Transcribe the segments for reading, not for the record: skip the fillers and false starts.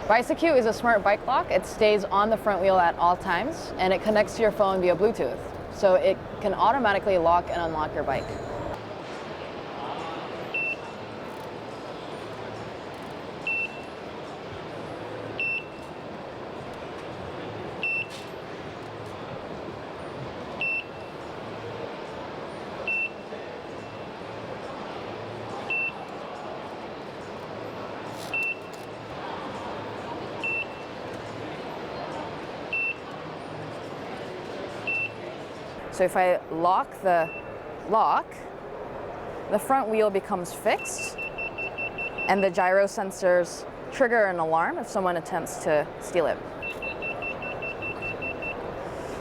Bisecu is a smart bike lock. It stays on the front wheel at all times, and it connects to your phone via Bluetooth. So it can automatically lock and unlock your bike. So if I lock the lock, the front wheel becomes fixed, and the gyro sensors trigger an alarm if someone attempts to steal it.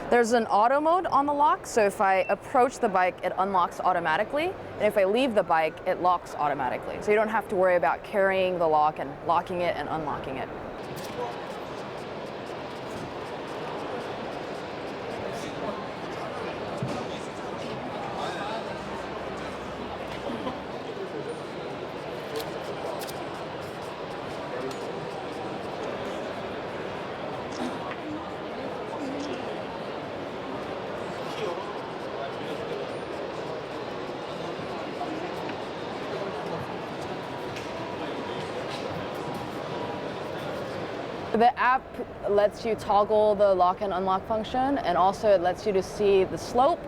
There's an auto mode on the lock, so if I approach the bike, it unlocks automatically, and if I leave the bike, it locks automatically. So you don't have to worry about carrying the lock and locking it and unlocking it. The app lets you toggle the lock and unlock function, and also it lets you to see the slope,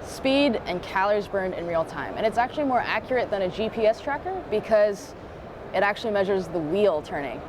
speed, and calories burned in real time. And it's actually more accurate than a GPS tracker because it actually measures the wheel turning.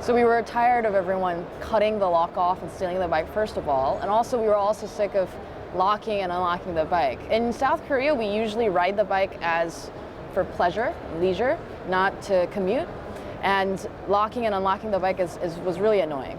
So we were tired of everyone cutting the lock off and stealing the bike, first of all, and also we were also sick of locking and unlocking the bike. In South Korea, we usually ride the bike as for pleasure, leisure, not to commute, and locking and unlocking the bike was really annoying.